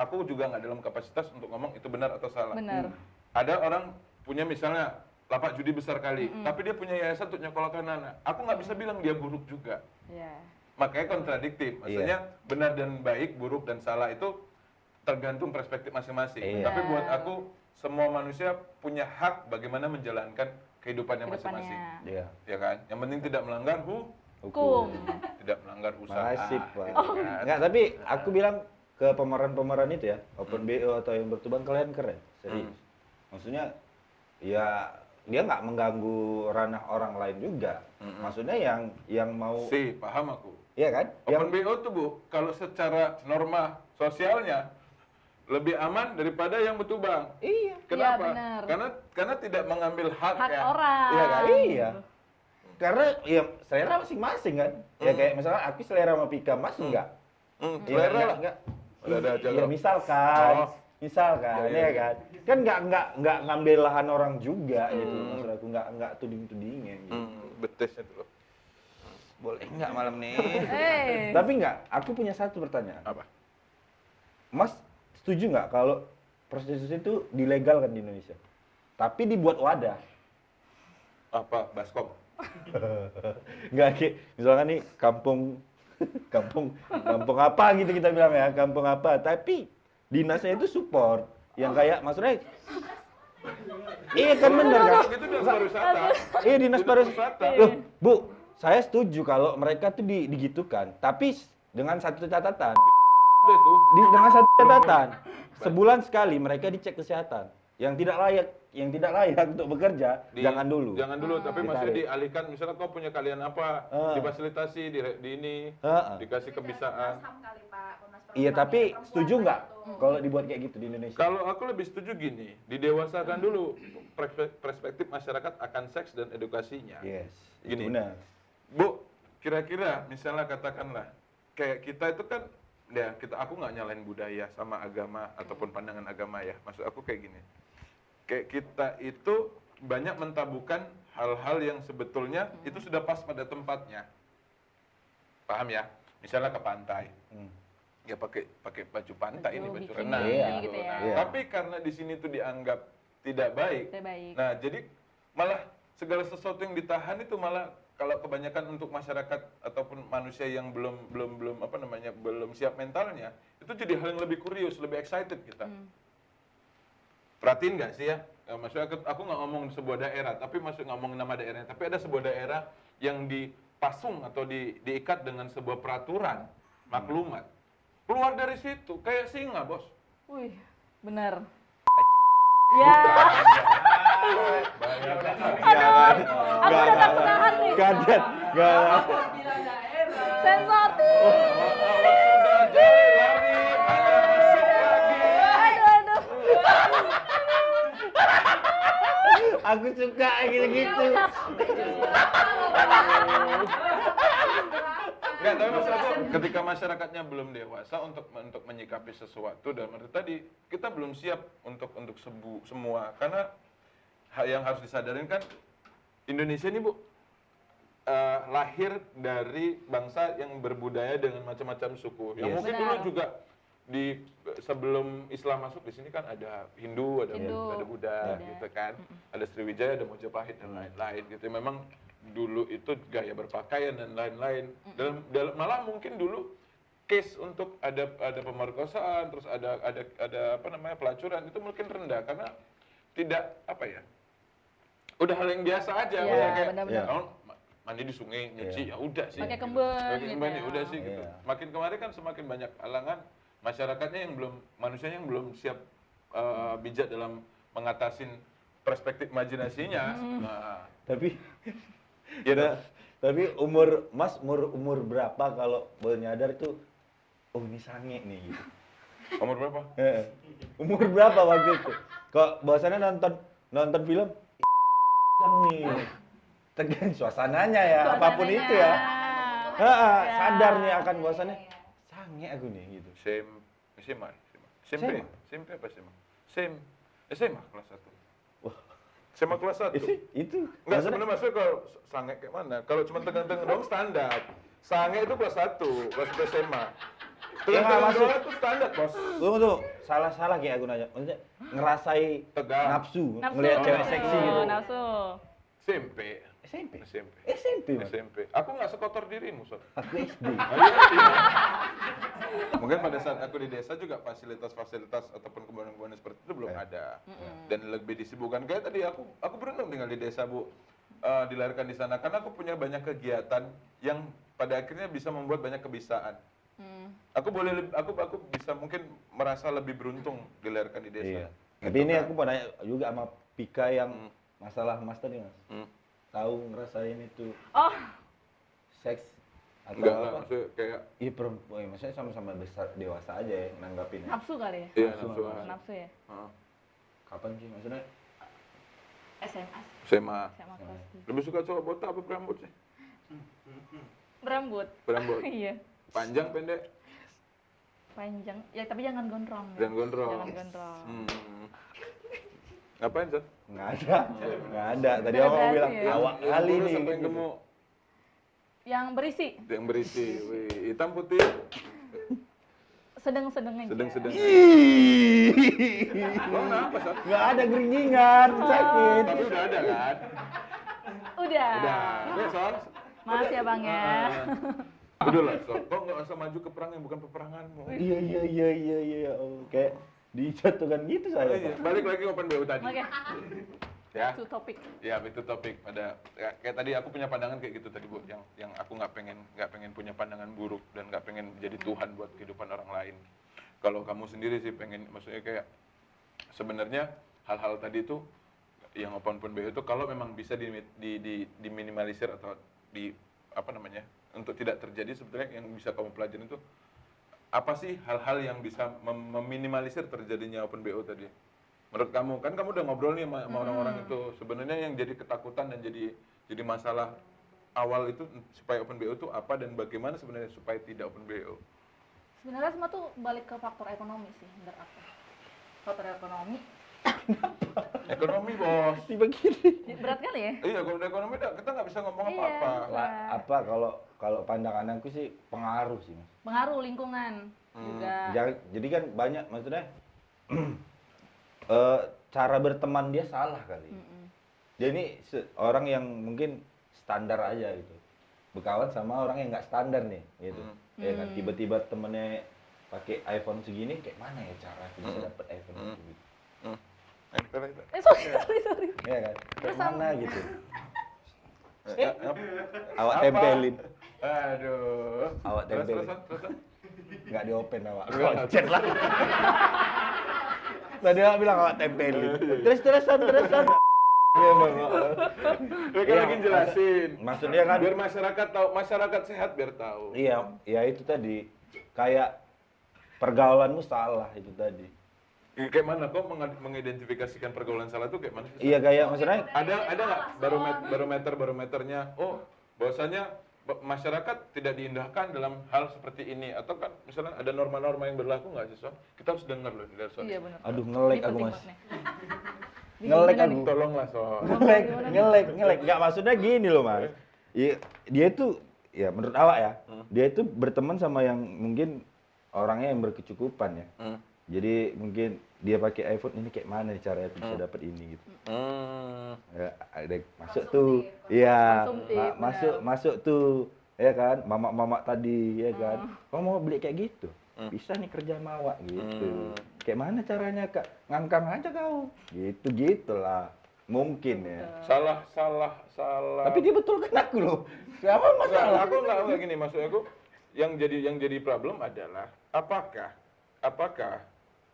Speaker 3: aku juga nggak dalam kapasitas untuk ngomong itu benar atau salah.
Speaker 1: Benar.
Speaker 3: Ada orang punya misalnya lapak judi besar kali, tapi dia punya yayasan untuk nyekolahkan anak. Aku nggak bisa bilang dia buruk juga.
Speaker 1: Iya.
Speaker 3: Makanya kontradiktif, maksudnya benar dan baik, buruk dan salah itu tergantung perspektif masing-masing.
Speaker 2: Iya.
Speaker 3: Tapi buat aku, semua manusia punya hak bagaimana menjalankan kehidupannya masing-masing.
Speaker 1: Kehidupannya.
Speaker 2: Iya.
Speaker 3: Ya kan? Yang penting tidak melanggar
Speaker 1: Hukum.
Speaker 3: tidak melanggar usaha.
Speaker 2: Makasih Pak.
Speaker 3: gitu kan.
Speaker 2: Enggak, tapi aku bilang ke pemeran-pemeran itu ya, Open BO atau yang bertubang, kalian keren, serius. Maksudnya ya dia nggak mengganggu ranah orang lain juga. Maksudnya yang mau,
Speaker 3: Paham aku.
Speaker 2: iya kan?
Speaker 3: Open BO tuh Bu, kalau secara norma sosialnya lebih aman daripada yang bertubang.
Speaker 2: Iya.
Speaker 3: Kenapa?
Speaker 1: Iya, benar.
Speaker 3: Karena tidak mengambil hak
Speaker 1: Hak
Speaker 3: ya.
Speaker 1: orang.
Speaker 3: Iya kan?
Speaker 2: Iya. Karena ya selera masing-masing kan. Ya kayak misalnya aku selera sama Pika, Mas enggak. Iya,
Speaker 3: Selera lah.
Speaker 2: enggak.
Speaker 3: Ada
Speaker 2: Ya
Speaker 3: jalan.
Speaker 2: misalkan,
Speaker 3: Oh.
Speaker 2: misalkan
Speaker 3: Iya,
Speaker 2: ya
Speaker 3: iya.
Speaker 2: kan. Kan enggak ngambil lahan orang juga gitu. Maksud aku enggak tuding-tudingin gitu.
Speaker 3: Betes itu loh.
Speaker 2: Boleh enggak malam nih?
Speaker 1: Tapi
Speaker 2: Tapi enggak, aku punya satu pertanyaan.
Speaker 3: Apa?
Speaker 2: Mas setuju nggak kalau prostitusi itu dilegalkan di Indonesia? Tapi dibuat wadah.
Speaker 3: Apa? Baskom.
Speaker 2: Nggak kayak misalkan nih kampung kampung apa gitu kita bilang ya, kampung apa, tapi dinasnya itu support yang kayak maksudnya iya kan bener kan?
Speaker 3: Itu dinas pariwisata.
Speaker 2: Iya dinas pariwisata. Loh, Bu, saya setuju kalau mereka tuh digitukan, tapi dengan satu catatan.
Speaker 3: Udah tuh.
Speaker 2: Dengan satu catatan, sebulan sekali mereka dicek kesehatan. Yang tidak layak untuk bekerja, jangan dulu.
Speaker 3: Jangan dulu, tapi
Speaker 2: Ditarik.
Speaker 3: maksudnya dialihkan, misalnya kau punya kalian apa, difasilitasi, di ini, dikasih kebisaan.
Speaker 2: Iya, tapi setuju nggak kalau dibuat kayak gitu di Indonesia?
Speaker 3: Kalau aku lebih setuju gini, didewasakan dulu perspektif masyarakat akan seks dan edukasinya.
Speaker 2: Yes,
Speaker 3: Gini.
Speaker 2: itu benar.
Speaker 3: Bu, kira-kira misalnya katakanlah, kayak kita itu kan, ya aku nggak nyalain budaya sama agama ataupun pandangan agama ya. Maksud aku kayak gini, kayak kita itu banyak mentabukan hal-hal yang sebetulnya itu sudah pas pada tempatnya. Paham ya? Misalnya ke pantai, ya pakai baju pantai ini, baju
Speaker 1: bikini
Speaker 3: renang.
Speaker 2: Iya.
Speaker 1: gitu ya.
Speaker 3: Nah,
Speaker 2: Iya.
Speaker 3: tapi karena di sini tuh dianggap tidak baik.
Speaker 1: Tidak baik.
Speaker 3: Nah, jadi malah segala sesuatu yang ditahan itu malah kalau kebanyakan untuk masyarakat ataupun manusia yang belum apa namanya belum siap mentalnya, itu jadi hal yang lebih kurios, lebih excited kita. Perhatiin nggak sih ya? Maksudnya aku nggak ngomong sebuah daerah, tapi maksud ngomong nama daerahnya. Tapi ada sebuah daerah yang dipasung atau diikat dengan sebuah peraturan maklumat. Keluar dari situ kayak singa, Bos.
Speaker 1: Wih, bener. Ya, aku udah tak tahan nih.
Speaker 2: Kaget, nggak.
Speaker 1: Sensor.
Speaker 3: Sudah jari lari, ada masuk lagi.
Speaker 1: Aduh.
Speaker 2: Aku suka gitu-gitu.
Speaker 3: Enggak, tapi maksud aku ketika masyarakatnya belum dewasa untuk menyikapi sesuatu dan menurut tadi kita belum siap untuk semua karena yang harus disadarin kan Indonesia ini Bu lahir dari bangsa yang berbudaya dengan macam-macam suku. Yang
Speaker 2: Yes.
Speaker 3: mungkin
Speaker 1: Benar.
Speaker 3: dulu juga sebelum Islam masuk di sini kan ada Hindu, ada Buddha, gitu kan. Ada Sriwijaya, ada Mojopahit dan lain-lain gitu. Memang dulu itu gaya berpakaian dan lain-lain. Malah mungkin dulu case untuk ada pemerkosaan, terus ada apa namanya pelacuran itu mungkin rendah karena tidak apa ya. Udah hal yang biasa aja,
Speaker 1: Iya,
Speaker 3: misalnya kayak
Speaker 1: benar-benar.
Speaker 3: oh, mandi di sungai, nyuci ya udah sih.
Speaker 1: Pakai
Speaker 3: gitu.
Speaker 1: kemben
Speaker 3: Pakai
Speaker 1: gitu
Speaker 3: kemben
Speaker 1: ya.
Speaker 3: ya udah sih gitu.
Speaker 2: Iya.
Speaker 3: Makin kemarin kan semakin banyak halangan masyarakatnya yang belum manusianya yang belum siap bijak dalam mengatasin perspektif imajinasinya. Nah,
Speaker 2: Tapi
Speaker 3: ya dah.
Speaker 2: tapi Mas umur berapa kalau baru nyadar itu oh ini sange nih gitu.
Speaker 3: Umur berapa?
Speaker 2: Umur berapa waktu itu? Kok bahwasannya nonton film yang nih. Tegang suasananya ya, apapun
Speaker 1: Suasananya.
Speaker 2: itu ya.
Speaker 1: Ya.
Speaker 2: Sadar nih akan bahwasannya sange aku nih gitu.
Speaker 3: SMA
Speaker 2: SMA?
Speaker 3: SMP apa SMA? SMA kelas 1. SMA kelas 1.
Speaker 2: Itu
Speaker 3: Enggak,
Speaker 2: maksudnya-
Speaker 3: sebenarnya maksudnya kalau sange kayak mana? Kalau cuma tegang-tegang doang standar. Sange itu kelas 1, kelas 1 SMA. Tegang-tegang
Speaker 2: masuk.
Speaker 3: doang itu standar, Bos.
Speaker 2: Tunggu, salah kayak aku nanya. Maksudnya ngerasai
Speaker 3: Tegang.
Speaker 2: nafsu ngelihat cewek seksi gitu.
Speaker 1: Nafsu.
Speaker 3: SMP.
Speaker 2: SMP, Mas.
Speaker 3: SMP. Aku nggak sekotor dirimu, Sob.
Speaker 2: Aku SD.
Speaker 3: Mungkin pada saat aku di desa juga fasilitas-fasilitas ataupun kebun-kebun seperti itu belum ada. Dan lebih disibukkan kayak tadi aku beruntung tinggal di desa, Bu. Dilahirkan di sana karena aku punya banyak kegiatan yang pada akhirnya bisa membuat banyak kebisaan. Aku bisa mungkin merasa lebih beruntung dilahirkan di desa.
Speaker 2: Iya. Tapi ini aku mau nanya juga sama Pika yang masalah Mas tadi, Mas. Tahu ngerasain itu
Speaker 1: Oh,
Speaker 2: seks Atau
Speaker 3: Enggak lah,
Speaker 2: apa?
Speaker 3: maksudnya kayak
Speaker 2: Iya perempuan, maksudnya sama-sama besar dewasa aja ya nanggapin.
Speaker 1: Nafsu kali ya?
Speaker 3: iya
Speaker 2: Nafsu,
Speaker 3: nafsuan.
Speaker 1: Nafsu ya?
Speaker 3: Heeh.
Speaker 2: Kapan sih maksudnya?
Speaker 1: SMA.
Speaker 3: SMA.
Speaker 1: SMA kelas 3.
Speaker 3: Lebih suka cowok botak apa berambut sih?
Speaker 1: Berambut.
Speaker 3: Berambut.
Speaker 1: Iya.
Speaker 3: Panjang pendek
Speaker 1: Panjang. Ya tapi jangan gondrong. Ya.
Speaker 3: dan gondrong.
Speaker 1: Jangan gondrong.
Speaker 3: Ngapain San?
Speaker 2: Nggak ada, nggak ada. Tadi aku mau
Speaker 1: Gradasi
Speaker 2: bilang
Speaker 1: ya?
Speaker 2: awak
Speaker 3: Yang
Speaker 2: kali
Speaker 3: kurus
Speaker 2: nih.
Speaker 3: apa yang
Speaker 2: gitu.
Speaker 3: gemuk?
Speaker 1: Yang berisi.
Speaker 3: Yang berisi. Wih, hitam putih.
Speaker 1: Sedang-sedang aja.
Speaker 3: Sedang-sedang.
Speaker 2: Ih,
Speaker 3: Lo kenapa San?
Speaker 2: nggak ada geringingan, sakit.
Speaker 3: Tapi udah ada kan?
Speaker 1: Udah.
Speaker 3: Udah. Oke, Son.
Speaker 1: Maaf ya Bang ya.
Speaker 3: Udah lah, Son. Kok nggak usah maju ke perang yang bukan peperanganmu?
Speaker 2: Iya. Oh, kayak dijatuhkan gitu
Speaker 3: Oh,
Speaker 2: saya.
Speaker 3: iya.
Speaker 2: Pak.
Speaker 3: Balik lagi open BO tadi.
Speaker 1: Oke.
Speaker 3: Ya.
Speaker 1: Itu topik.
Speaker 3: Ya, itu topik pada kayak tadi aku punya pandangan kayak gitu tadi Bu, yang aku nggak pengen punya pandangan buruk dan nggak pengen jadi Tuhan buat kehidupan orang lain. Kalau kamu sendiri sih pengen, maksudnya kayak sebenarnya hal-hal tadi itu yang open BO itu kalau memang bisa diminimalisir atau di apa namanya untuk tidak terjadi, sebetulnya yang bisa kamu pelajarin itu apa sih hal-hal yang bisa meminimalisir terjadinya open BO tadi? Menurut kamu, kan kamu udah ngobrol nih sama orang-orang itu, sebenarnya yang jadi ketakutan dan jadi masalah awal itu supaya open BO itu apa dan bagaimana sebenarnya supaya tidak open BO?
Speaker 1: Sebenarnya semua tuh balik ke faktor ekonomi sih, menurut aku. Faktor ekonomi.
Speaker 3: Ekonomi bos.
Speaker 2: Tiba gini.
Speaker 1: Berat kali ya?
Speaker 3: Iya, kalau udah ekonomi kita nggak bisa ngomong
Speaker 1: Iya.
Speaker 3: apa-apa.
Speaker 2: Lah, apa kalau pandangan aku sih pengaruh sih Mas.
Speaker 1: Pengaruh lingkungan juga.
Speaker 2: Jadi kan banyak maksudnya cara berteman dia salah kali. Dia ini orang yang mungkin standar aja gitu. Berkawan sama orang yang nggak standar nih, gitu. Ya kan tiba-tiba temennya pakai iPhone segini, kayak mana ya cara aku bisa dapet iPhone gitu.
Speaker 1: Sorry.
Speaker 2: Ya kan? Kayak mana gitu.
Speaker 3: Apa?
Speaker 2: Awak tempelin,
Speaker 3: Aduh.
Speaker 2: awak tempelin.
Speaker 3: Terus.
Speaker 2: Nggak di-open awak.
Speaker 3: Enggak.
Speaker 2: Kocet lah. Tadi awak bilang awak tempelin. Terusan. Iya, Bang.
Speaker 3: Ya kan lagi jelasin.
Speaker 2: Maksudnya kan
Speaker 3: Biar masyarakat tahu, masyarakat sehat biar tahu.
Speaker 2: iya, ya itu tadi. Kayak pergaulanmu salah itu tadi.
Speaker 3: Kayak mana kok mengidentifikasikan pergaulan salah itu kayak mana sih?
Speaker 2: Iya kayak maksudnya
Speaker 3: Ada nggak barometernya? Oh, bahwasanya masyarakat tidak diindahkan dalam hal seperti ini, atau kan misalnya ada norma-norma yang berlaku nggak sih, Son? Kita harus dengar loh dari Son.
Speaker 1: Iya benar.
Speaker 2: aduh ngelek
Speaker 1: Ini
Speaker 2: aku
Speaker 1: penting
Speaker 2: Mas.
Speaker 1: banget nih.
Speaker 2: Ngelek
Speaker 1: Gimana
Speaker 2: aku.
Speaker 1: nih?
Speaker 3: Tolonglah, Son.
Speaker 2: Ngelek. Enggak maksudnya gini loh, Mas. Dia itu ya menurut awak ya, dia itu berteman sama yang mungkin orangnya yang berkecukupan ya. Jadi mungkin dia pakai iPhone ini kayak mana caranya aku bisa dapat ini gitu. Ya, ada masuk tuh. Iya,
Speaker 1: Konsumtif,
Speaker 2: masuk tuh. Ya kan, mamak-mamak tadi ya kan. Kau mau beli kayak gitu? Bisa nih kerja sama awak gitu. Kayak mana caranya, Kak? Ngangkang aja kau. Gitulah. Mungkin ya.
Speaker 3: Salah.
Speaker 2: Tapi dia betul kan aku loh. Siapa masalah?
Speaker 3: Enggak gini, maksud aku yang jadi problem adalah apakah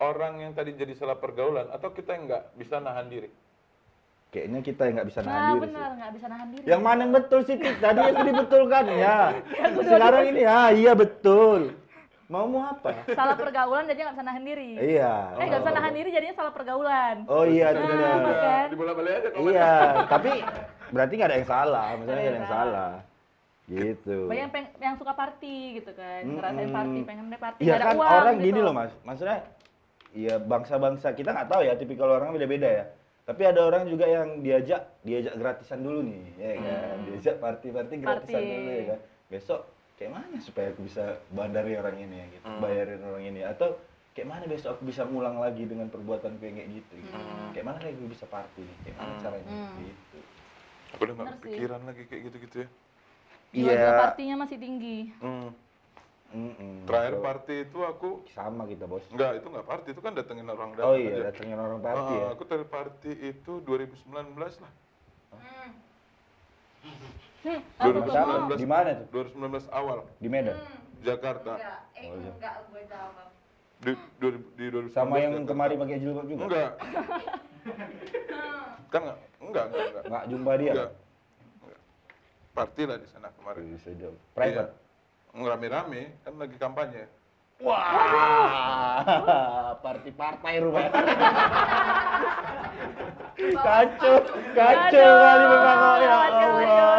Speaker 3: orang yang tadi jadi salah pergaulan atau kita yang nggak bisa nahan diri?
Speaker 2: Kayaknya kita yang nggak bisa nahan
Speaker 1: Nah
Speaker 2: diri
Speaker 1: benar,
Speaker 2: sih.
Speaker 1: nggak bisa nahan diri.
Speaker 2: Yang mana yang betul sih, Tik? Tadi yang dibetulkan ya. Sekarang ini iya betul. Mau apa?
Speaker 1: Salah pergaulan jadinya nggak bisa nahan diri.
Speaker 2: Iya.
Speaker 1: Nggak bisa nahan diri jadinya salah pergaulan.
Speaker 2: Oh iya,
Speaker 1: Nah,
Speaker 2: benar.
Speaker 1: kan?
Speaker 3: Dibola-balik aja komen.
Speaker 2: Iya, tapi berarti nggak ada yang salah, maksudnya nggak ada yang salah. Gitu.
Speaker 1: Banyak yang suka party gitu kan, ngerasain party, pengen party,
Speaker 2: Iya
Speaker 1: nggak ada
Speaker 2: kan
Speaker 1: uang
Speaker 2: orang
Speaker 1: gitu.
Speaker 2: gini loh Mas, maksudnya ya bangsa-bangsa kita nggak tahu ya, tipikal orang beda-beda ya. Tapi ada orang juga yang diajak gratisan dulu nih, ya kan. Diajak party gratisan dulu ya kan. Besok kayak mana supaya aku bisa bandari orang ini ya gitu, bayarin orang ini, atau kayak mana besok aku bisa ngulang lagi dengan perbuatan kayak gitu. Kayak mana lagi aku bisa party nih, kayak mana caranya gitu.
Speaker 3: Aku udah nggak
Speaker 1: Bener sih.
Speaker 3: kepikiran lagi kayak gitu-gitu ya.
Speaker 1: Jiwa partinya masih tinggi.
Speaker 3: Terakhir party itu aku
Speaker 2: sama kita bos.
Speaker 3: itu nggak party, itu kan datengin orang
Speaker 2: Oh
Speaker 3: datang
Speaker 2: iya,
Speaker 3: aja.
Speaker 2: datengin orang party ya.
Speaker 3: Aku terakhir party itu 2019 lah.
Speaker 1: Aku tuh
Speaker 2: Sama,
Speaker 1: mau.
Speaker 2: di mana tuh?
Speaker 3: 2019 awal,
Speaker 2: Di Medan.
Speaker 3: Jakarta.
Speaker 1: Enggak, gue jawab.
Speaker 3: Di 2019
Speaker 2: Sama yang
Speaker 3: Jakarta.
Speaker 2: kemarin pakai jilbab juga?
Speaker 3: Enggak. Kan enggak.
Speaker 2: Nggak jumpa dia?
Speaker 3: Enggak. Party lah di sana kemarin.
Speaker 2: Private?
Speaker 3: ngerame-rame kan lagi kampanye.
Speaker 2: Wah, partai rupanya. Kacau kali memang ya Allah.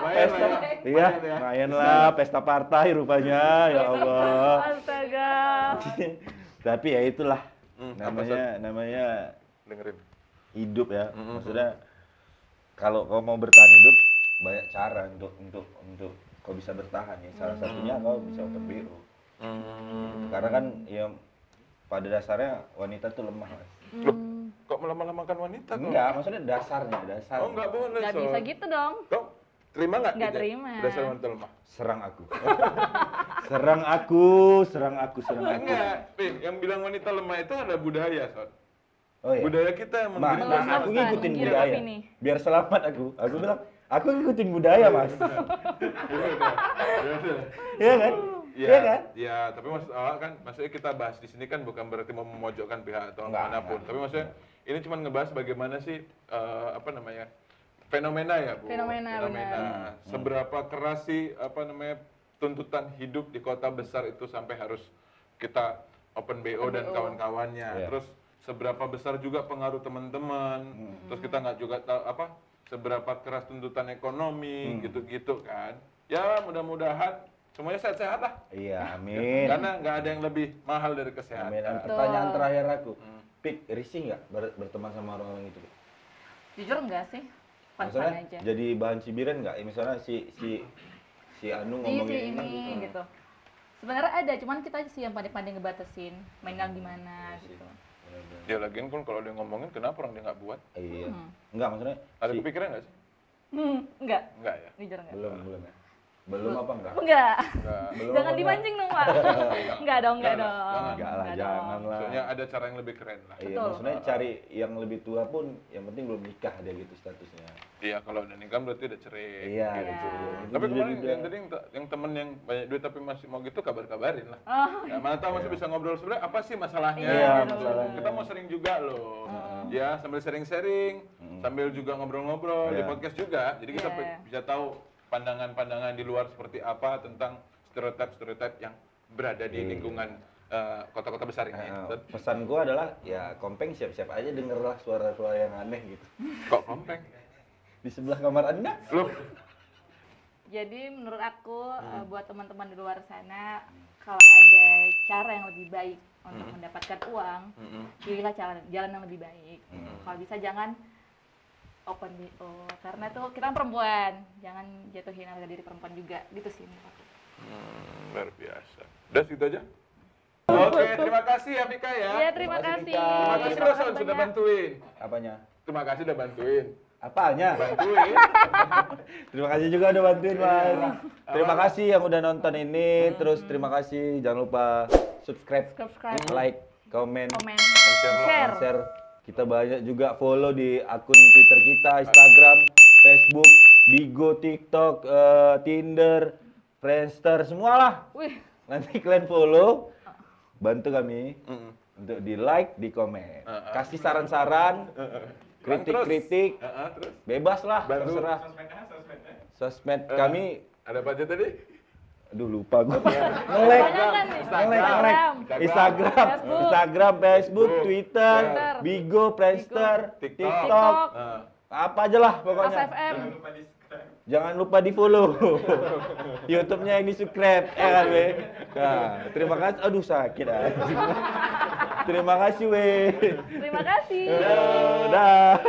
Speaker 2: Pesta, iya, lumayan lah pesta partai rupanya ya Allah.
Speaker 1: Astaga.
Speaker 2: Tapi ya itulah namanya
Speaker 3: Dengerin.
Speaker 2: hidup ya. Maksudnya kalau kau mau bertahan hidup banyak cara untuk kau bisa bertahan ya. Salah satunya kau bisa open BO. Karena kan ya pada dasarnya wanita tuh lemah, Mas.
Speaker 3: Loh, kok melemah-lemahkan wanita kok?
Speaker 2: Enggak, maksudnya dasarnya.
Speaker 3: Oh, nggak boleh,
Speaker 1: Nggak bisa gitu dong.
Speaker 3: Kau terima nggak?
Speaker 1: Nggak
Speaker 3: gitu?
Speaker 1: terima.
Speaker 3: Dasar wanita lemah.
Speaker 2: Serang aku. serang aku.
Speaker 3: Enggak, yang bilang wanita lemah itu ada budaya, Son.
Speaker 2: Oh iya.
Speaker 3: Budaya kita yang
Speaker 2: Nah,
Speaker 3: memberi
Speaker 2: aku ngikutin
Speaker 1: Gila
Speaker 2: budaya.
Speaker 1: opini.
Speaker 2: Biar selamat aku. Aku bilang, aku ngikutin budaya, Mas. Iya kan? Iya kan?
Speaker 3: Ya, tapi maksudnya kita bahas di sini kan bukan berarti mau memojokkan pihak atau manapun. Tapi maksudnya ini cuma ngebahas bagaimana sih fenomena ya, Bu.
Speaker 1: Fenomena, benar.
Speaker 3: Seberapa keras sih tuntutan hidup di kota besar itu sampai harus kita open BO dan kawan-kawannya.
Speaker 2: Yeah.
Speaker 3: Terus seberapa besar juga pengaruh teman-teman. Terus kita nggak juga tahu seberapa keras tuntutan ekonomi gitu-gitu kan. Ya, mudah-mudahan semuanya sehat-sehat lah.
Speaker 2: Iya, amin.
Speaker 3: Karena nggak ada yang lebih mahal dari kesehatan.
Speaker 2: Amin. Pertanyaan terakhir aku. Pik, risih nggak berteman sama orang-orang itu? Pik?
Speaker 1: Jujur enggak sih?
Speaker 2: Maksudnya
Speaker 1: Fun-fun aja.
Speaker 2: jadi bahan cibiran nggak? Misalnya si Anu ngomongin
Speaker 1: ini gitu. Sebenarnya ada, cuman kita sih yang pandai-pandai ngebatasin mainnya gimana gitu.
Speaker 3: Ya lagian kan kalau dia ngomongin kenapa orang dia nggak buat?
Speaker 2: Iya. Enggak, maksudnya
Speaker 3: Ada kepikiran nggak sih?
Speaker 1: Enggak.
Speaker 3: Enggak ya?
Speaker 1: Jujur enggak.
Speaker 2: belum ya. Belum apa enggak?
Speaker 1: Enggak.
Speaker 3: Enggak.
Speaker 2: Belum
Speaker 1: Jangan
Speaker 2: apa
Speaker 1: dimancing dong, Pak. Enggak dong.
Speaker 2: Enggak lah,
Speaker 1: Enggak
Speaker 2: jangan
Speaker 1: dong.
Speaker 2: lah.
Speaker 3: Maksudnya ada cara yang lebih keren lah.
Speaker 2: Iya,
Speaker 1: Betul.
Speaker 2: maksudnya cari yang lebih tua pun yang penting belum nikah dia gitu statusnya.
Speaker 3: Iya, kalau udah nikah berarti udah cerai.
Speaker 2: Iya,
Speaker 1: Iya.
Speaker 2: ada cewek. Itu
Speaker 3: Tapi
Speaker 2: juga
Speaker 3: kemarin
Speaker 2: juga.
Speaker 3: yang tadi yang temen yang banyak duit tapi masih mau gitu kabarin lah.
Speaker 1: Oh,
Speaker 3: Ya, mana tahu masih bisa ngobrol sebenarnya apa sih masalahnya?
Speaker 2: Iya,
Speaker 3: gitu.
Speaker 2: masalahnya.
Speaker 3: Kita mau sering juga loh. Ya, sambil sharing-sharing, sambil juga ngobrol-ngobrol di
Speaker 2: Iya.
Speaker 3: podcast juga. Jadi kita
Speaker 1: Iya.
Speaker 3: bisa tahu pandangan-pandangan di luar seperti apa tentang stereotip-stereotip yang berada di lingkungan kota-kota besar ini.
Speaker 2: Pesan gua adalah ya Kompeng siap-siap aja dengerlah suara-suara yang aneh gitu.
Speaker 3: Kok kompeng?
Speaker 2: Di sebelah kamar Anda.
Speaker 3: Loh,
Speaker 1: jadi menurut aku buat teman-teman di luar sana, kalau ada cara yang lebih baik untuk mendapatkan uang, pilihlah jalan yang lebih baik. Kalau bisa jangan open BO, karena tuh kita kan perempuan, jangan jatuhin harga diri perempuan juga, gitu sih menurut aku.
Speaker 3: luar biasa. Udah segitu aja? Oke, terima kasih ya Mika ya.
Speaker 1: Iya, terima kasih.
Speaker 2: Vika.
Speaker 3: Terima kasih loh Son, sudah bantuin.
Speaker 2: Apanya?
Speaker 3: Terima kasih udah bantuin.
Speaker 2: Apanya?
Speaker 3: Bantuin.
Speaker 2: Terima kasih juga udah bantuin, Mas. Terima kasih yang udah nonton ini. Terus terima kasih jangan lupa subscribe, like, komen,
Speaker 1: Komen,
Speaker 3: share.
Speaker 2: share. Kita banyak juga follow di akun Twitter kita, Instagram, Facebook, Bigo, TikTok, Tinder, Friendster, semualah.
Speaker 1: Wih,
Speaker 2: Nanti kalian follow, bantu kami untuk di like, di komen, kasih saran-saran, kritik-kritik,
Speaker 3: Terus
Speaker 2: bebas lah,
Speaker 3: bantu.
Speaker 2: terserah. Sosmed kami,
Speaker 3: Ada apa aja tadi?
Speaker 2: aduh lupa gue.
Speaker 1: kebanyakan nih.
Speaker 2: Instagram, Facebook, Twitter,
Speaker 1: Twitter,
Speaker 2: Bigo, Friendster,
Speaker 3: TikTok.
Speaker 2: TikTok, apa aja lah pokoknya.
Speaker 1: FM.
Speaker 2: Jangan lupa di follow. YouTube-nya yang di subscribe, kan, we. Nah, terima kasih. Aduh sakit Terima kasih, we.
Speaker 1: Terima kasih.
Speaker 2: Dah.